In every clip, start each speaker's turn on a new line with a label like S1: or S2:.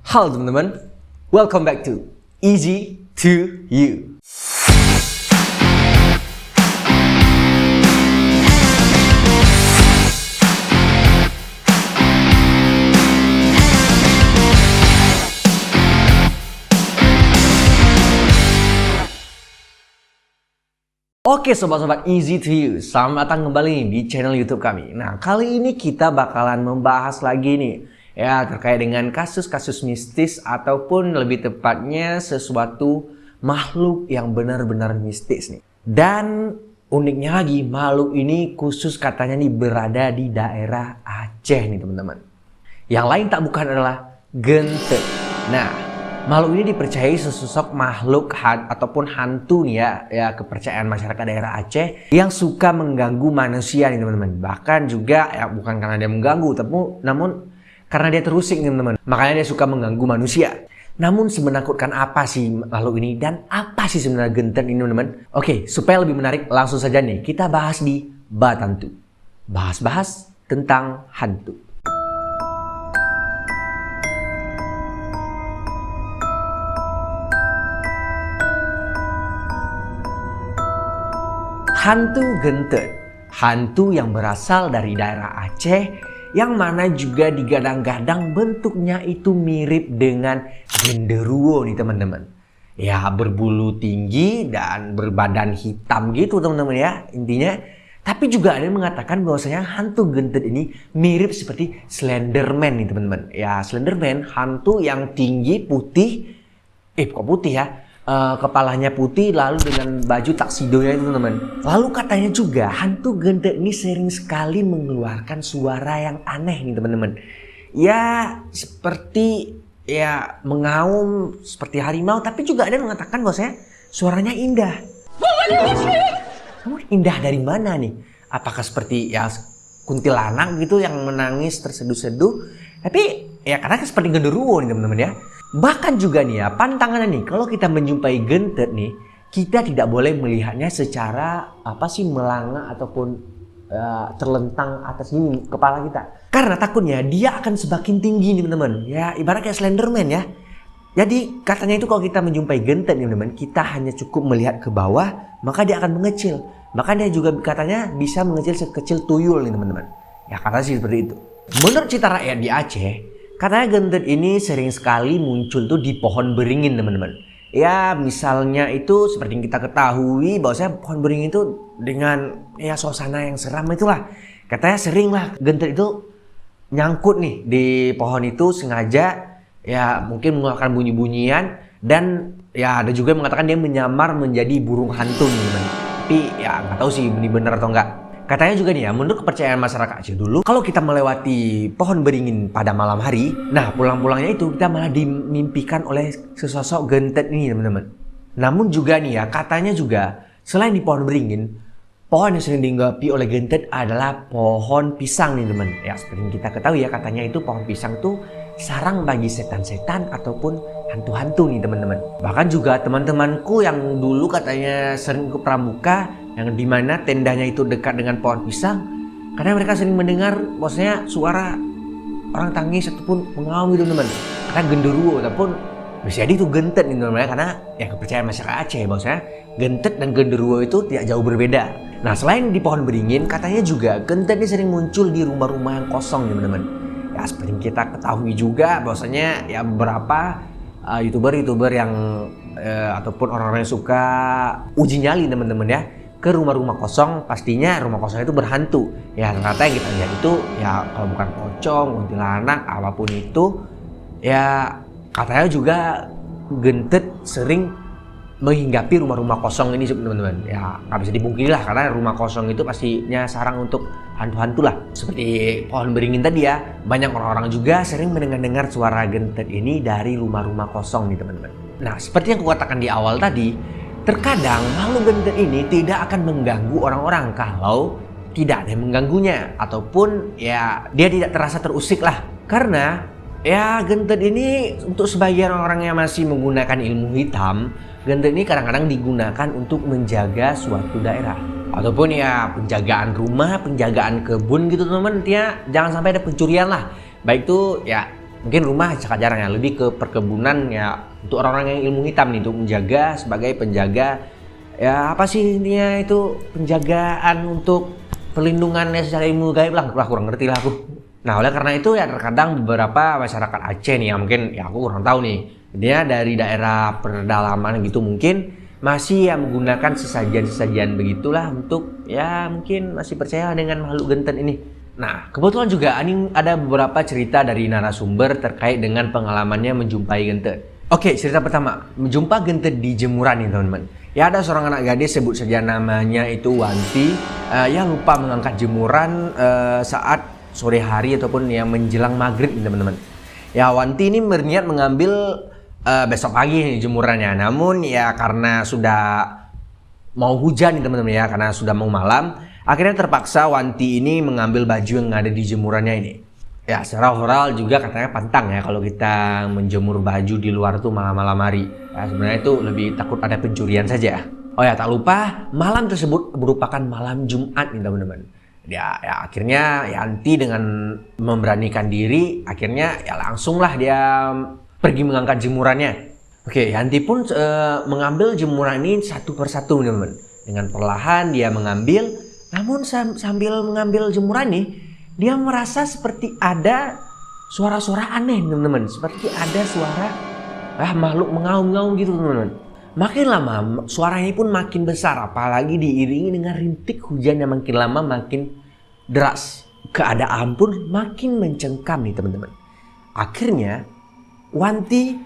S1: Halo teman-teman, welcome back to Easy to You. Oke sobat-sobat Easy to You, selamat datang kembali di channel YouTube kami. Nah, kali ini kita bakalan membahas lagi nih ya terkait dengan kasus-kasus mistis ataupun lebih tepatnya sesuatu makhluk yang benar-benar mistis nih. Dan uniknya lagi, makhluk ini khusus katanya nih berada di daerah Aceh nih teman-teman. Yang lain tak bukan adalah gentet. Nah, makhluk ini dipercayai sesosok makhluk ataupun hantu nih ya kepercayaan masyarakat daerah Aceh yang suka mengganggu manusia nih teman-teman. Bahkan juga ya bukan karena dia mengganggu, namun karena dia terusik nih teman-teman. Makanya dia suka mengganggu manusia. Namun semenakutkan apa sih makhluk ini dan apa sih sebenarnya gentet ini teman-teman? Oke, supaya lebih menarik langsung saja nih kita bahas di Batantu. Bahas-bahas tentang hantu. Hantu gentet, hantu yang berasal dari daerah Aceh yang mana juga digadang-gadang bentuknya itu mirip dengan genderuwo nih teman-teman. Ya berbulu tinggi dan berbadan hitam gitu teman-teman ya intinya. Tapi juga ada yang mengatakan bahwasanya hantu gentet ini mirip seperti Slenderman nih teman-teman. Ya Slenderman hantu yang tinggi putih, kok putih ya? Kepalanya putih lalu dengan baju taksidonya itu teman-teman. Lalu katanya juga hantu gentet ini sering sekali mengeluarkan suara yang aneh nih teman-teman. Ya seperti ya mengaum seperti harimau, tapi juga ada yang mengatakan bahwasanya suaranya indah. Namun indah dari mana nih? Apakah seperti ya kuntilanak gitu yang menangis terseduh-seduh? Tapi ya karena seperti genderuwo nih teman-teman ya. Bahkan juga nih ya, pantangannya nih, kalau kita menjumpai gentet nih, kita tidak boleh melihatnya secara melanga ataupun terlentang atas ini kepala kita. Karena takutnya dia akan semakin tinggi nih teman-teman. Ya ibarat kayak Slenderman ya. Jadi katanya itu kalau kita menjumpai gentet nih teman-teman, kita hanya cukup melihat ke bawah, maka dia akan mengecil. Bahkan dia juga katanya bisa mengecil sekecil tuyul nih teman-teman. Ya katanya sih seperti itu. Menurut cerita rakyat di Aceh, katanya gentet ini sering sekali muncul tuh di pohon beringin teman-teman. Ya misalnya itu seperti yang kita ketahui bahwasanya pohon beringin itu dengan ya suasana yang seram itulah. Katanya sering lah gentet itu nyangkut nih di pohon itu sengaja ya mungkin mengeluarkan bunyi-bunyian. Dan ya ada juga yang mengatakan dia menyamar menjadi burung hantu nih teman. Tapi ya nggak tahu sih ini benar atau enggak. Katanya juga nih ya, menurut kepercayaan masyarakat Aceh dulu, kalau kita melewati pohon beringin pada malam hari, nah pulang-pulangnya itu kita malah dimimpikan oleh sesosok gentet ini teman-teman. Namun juga nih ya, katanya juga selain di pohon beringin, pohon yang sering dihinggapi oleh gentet adalah pohon pisang nih teman. Ya seperti yang kita ketahui ya, katanya itu pohon pisang itu sarang bagi setan-setan ataupun hantu-hantu nih teman-teman. Bahkan juga teman-temanku yang dulu katanya sering ke pramuka, yang dimana tendanya itu dekat dengan pohon pisang, karena mereka sering mendengar bahwasanya suara orang tangis ataupun mengaum gitu teman. Karena genderuwo ataupun bisa jadi itu gentet nih teman, karena ya kepercayaan masyarakat Aceh bahwasanya gentet dan genderuwo itu tidak jauh berbeda. Nah selain di pohon beringin, katanya juga gentet ini sering muncul di rumah-rumah yang kosong nih teman-teman. Ya seperti yang kita ketahui juga bahwasanya ya beberapa youtuber yang ataupun orang-orang yang suka uji nyali teman-teman ya ke rumah-rumah kosong, pastinya rumah kosong itu berhantu. Ya ternyata yang kita lihat itu ya kalau bukan pocong, kuntilanak, apapun itu ya katanya juga gentet sering menghinggapi rumah-rumah kosong ini teman-teman. Ya nggak bisa dipungkiri lah karena rumah kosong itu pastinya sarang untuk hantu-hantu lah. Seperti pohon beringin tadi ya, banyak orang-orang juga sering mendengar suara gentet ini dari rumah-rumah kosong nih teman-teman. Nah seperti yang kukatakan di awal tadi, terkadang makhluk gentet ini tidak akan mengganggu orang-orang kalau tidak ada yang mengganggunya ataupun ya dia tidak terasa terusik lah. Karena ya gentet ini untuk sebagian orang yang masih menggunakan ilmu hitam, gentet ini kadang-kadang digunakan untuk menjaga suatu daerah ataupun ya penjagaan rumah, penjagaan kebun gitu teman-teman. Jangan sampai ada pencurian lah. Baik itu ya mungkin rumah sangat jarang ya, lebih ke perkebunan ya untuk orang-orang yang ilmu hitam nih, untuk menjaga sebagai penjaga ya apa sih intinya itu penjagaan untuk perlindungannya secara ilmu gaib lah, kurang ngerti lah aku. Nah oleh karena itu ya terkadang beberapa masyarakat Aceh nih yang mungkin ya aku kurang tahu nih, dia dari daerah pedalaman gitu mungkin masih ya menggunakan sesajian-sesajian begitulah untuk ya mungkin masih percaya dengan makhluk gentet ini. Nah kebetulan juga ini ada beberapa cerita dari narasumber terkait dengan pengalamannya menjumpai gentet. Oke, cerita pertama, menjumpa gentet di jemuran nih teman-teman. Ya ada seorang anak gadis, sebut saja namanya itu Wanti, ya lupa mengangkat jemuran saat sore hari ataupun yang menjelang maghrib nih teman-teman. Ya Wanti ini berniat mengambil besok pagi nih jemurannya, namun ya karena sudah mau hujan nih teman-teman ya, karena sudah mau malam, akhirnya terpaksa Wanti ini mengambil baju yang ada di jemurannya ini. Ya secara overall juga katanya pantang ya kalau kita menjemur baju di luar tuh malam-malam hari. Ya, sebenarnya itu lebih takut ada pencurian saja. Oh ya tak lupa malam tersebut merupakan malam Jumat nih teman-teman. Ya akhirnya Yanti dengan memberanikan diri akhirnya ya langsunglah dia pergi mengangkat jemurannya. Oke, Yanti pun mengambil jemuran ini satu persatu teman-teman. Dengan perlahan dia mengambil, namun sambil mengambil jemuran nih dia merasa seperti ada suara-suara aneh teman-teman, seperti ada suara makhluk mengaum-ngaum gitu teman-teman. Makin lama suara ini pun makin besar, apalagi diiringi dengan rintik hujan yang makin lama makin deras. Keadaan pun makin mencengkam nih teman-teman. Akhirnya Wanti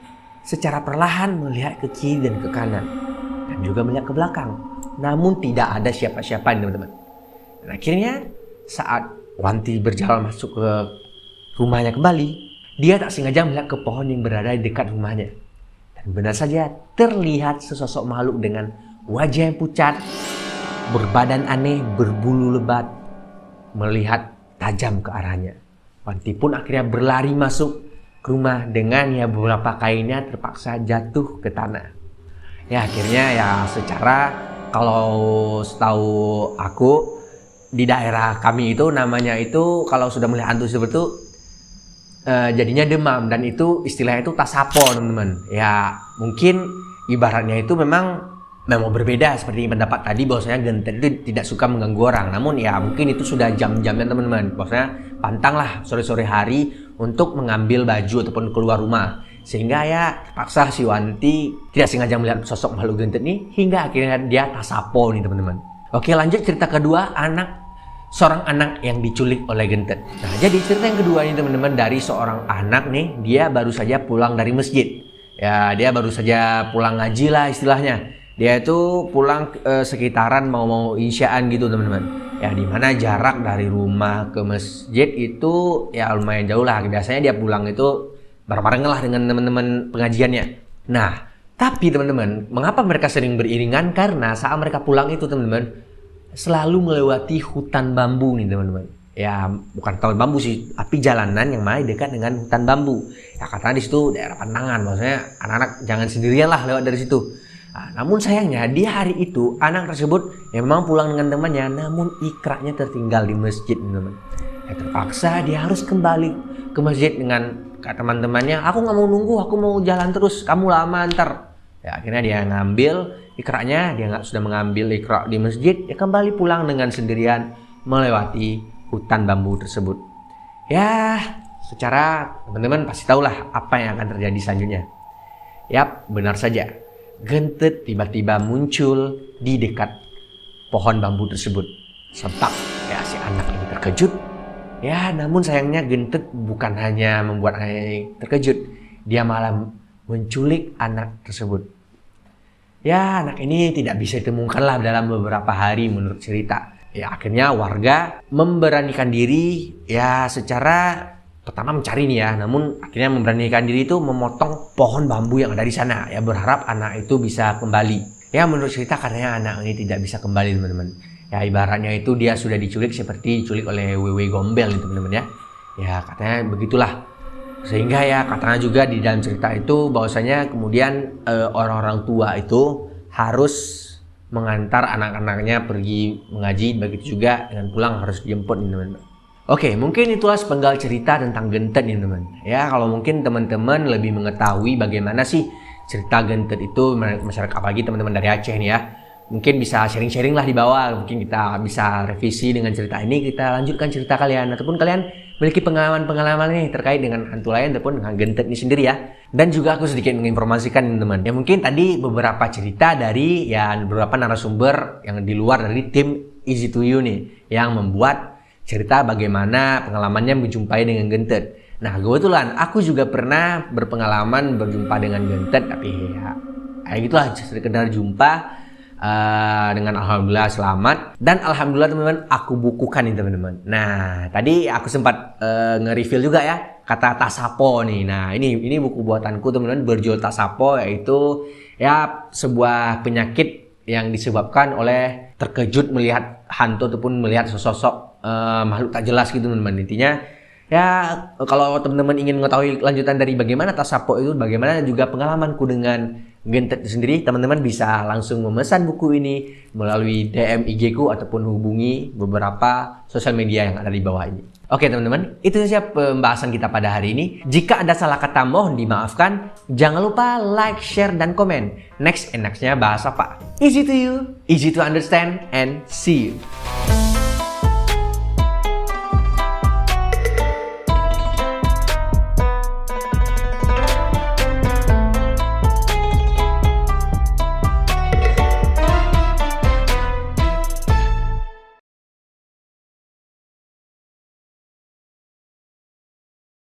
S1: secara perlahan melihat ke kiri dan ke kanan dan juga melihat ke belakang, namun tidak ada siapa-siapa nih teman-teman. Dan akhirnya saat Wanti berjalan masuk ke rumahnya kembali, dia tak sengaja melihat ke pohon yang berada di dekat rumahnya. Dan benar saja terlihat sesosok makhluk dengan wajah yang pucat, berbadan aneh, berbulu lebat, melihat tajam ke arahnya. Wanti pun akhirnya berlari masuk ke rumah dengan ya beberapa kainnya terpaksa jatuh ke tanah. Ya akhirnya ya secara kalau setahu aku di daerah kami itu namanya itu kalau sudah melihat hantu seperti itu jadinya demam, dan itu istilahnya itu tasapo teman-teman. Ya mungkin ibaratnya itu memang berbeda seperti pendapat tadi bahwasanya gentet itu tidak suka mengganggu orang, namun ya mungkin itu sudah jam-jamnya teman-teman, bahwasanya pantanglah sore-sore hari untuk mengambil baju ataupun keluar rumah, sehingga ya terpaksa si Wanti tidak sengaja melihat sosok makhluk gentet ini hingga akhirnya dia tasapo nih teman-teman. Oke, lanjut cerita kedua, seorang anak yang diculik oleh gentet. Nah, jadi cerita yang kedua ini teman-teman dari seorang anak nih, dia baru saja pulang dari masjid. Ya, dia baru saja pulang ngaji lah istilahnya. Dia itu pulang sekitaran mau isyaan gitu teman-teman. Ya, dimana jarak dari rumah ke masjid itu ya lumayan jauh lah. Biasanya dia pulang itu bareng-bareng lah dengan teman-teman pengajiannya. Nah, tapi teman-teman, mengapa mereka sering beriringan? Karena saat mereka pulang itu teman-teman selalu melewati hutan bambu nih teman-teman. Ya bukan hutan bambu sih, tapi jalanan yang masih dekat dengan hutan bambu. Ya katanya di situ daerah pantangan, maksudnya anak-anak jangan sendirian lah lewat dari situ. Nah, namun sayangnya di hari itu anak tersebut ya memang pulang dengan temannya, namun ikraknya tertinggal di masjid teman-teman. Ya terpaksa dia harus kembali ke masjid dengan kata teman-temannya, aku nggak mau nunggu, aku mau jalan terus, kamu lama ntar. Ya akhirnya dia ngambil ikraknya, dia sudah mengambil ikrak di masjid, dia kembali pulang dengan sendirian melewati hutan bambu tersebut. Ya secara teman-teman pasti tahulah apa yang akan terjadi selanjutnya. Yap, benar saja, gentet tiba-tiba muncul di dekat pohon bambu tersebut. Sontak ya si anak ini terkejut. Ya namun sayangnya gentet bukan hanya membuat anak terkejut, dia malah menculik anak tersebut. Ya anak ini tidak bisa ditemukanlah dalam beberapa hari menurut cerita. Ya akhirnya warga memberanikan diri ya secara pertama mencari nih ya, namun akhirnya memberanikan diri itu memotong pohon bambu yang ada di sana. Ya berharap anak itu bisa kembali. Ya menurut cerita katanya anak ini tidak bisa kembali teman-teman. Ya ibaratnya itu dia sudah diculik seperti diculik oleh Wewe Gombel itu teman-teman ya. Ya katanya begitulah. Sehingga ya katanya juga di dalam cerita itu bahwasanya kemudian orang-orang tua itu harus mengantar anak-anaknya pergi mengaji, begitu juga dengan pulang harus dijemput teman-teman. Oke, mungkin itulah sepenggal cerita tentang Gentet nih teman. Ya, kalau mungkin teman-teman lebih mengetahui bagaimana sih cerita Gentet itu masyarakat, apalagi teman-teman dari Aceh nih ya. Mungkin bisa sharing-sharing lah di bawah. Mungkin kita bisa revisi dengan cerita ini, kita lanjutkan cerita kalian. Ataupun kalian memiliki pengalaman-pengalaman nih terkait dengan hantu lain ataupun dengan Gentet ini sendiri ya. Dan juga aku sedikit menginformasikan teman-teman. Ya mungkin tadi beberapa cerita dari ya beberapa narasumber yang di luar dari tim Easy to You nih, yang membuat cerita bagaimana pengalamannya menjumpai dengan Gentet. Nah, kebetulan aku juga pernah berpengalaman berjumpa dengan Gentet, tapi ya kayak gitulah, sekedar jumpa dengan alhamdulillah selamat. Dan alhamdulillah teman-teman, aku bukukan nih teman-teman. Nah, tadi aku sempat nge-reveal juga ya kata tasapo nih. Nah, ini buku buatanku teman-teman, berjual tasapo, yaitu ya sebuah penyakit yang disebabkan oleh terkejut melihat hantu ataupun melihat sosok makhluk tak jelas gitu teman-teman. Intinya ya kalau teman-teman ingin mengetahui lanjutan dari bagaimana tasapo itu, bagaimana juga pengalamanku dengan Gentet sendiri, teman-teman bisa langsung memesan buku ini melalui DM IG ku ataupun hubungi beberapa sosial media yang ada di bawah ini. Oke teman-teman, itu saja pembahasan kita pada hari ini. Jika ada salah kata mohon dimaafkan. Jangan lupa like, share, dan komen. Next and nextnya bahas apa? Easy to you, easy to understand, and see you.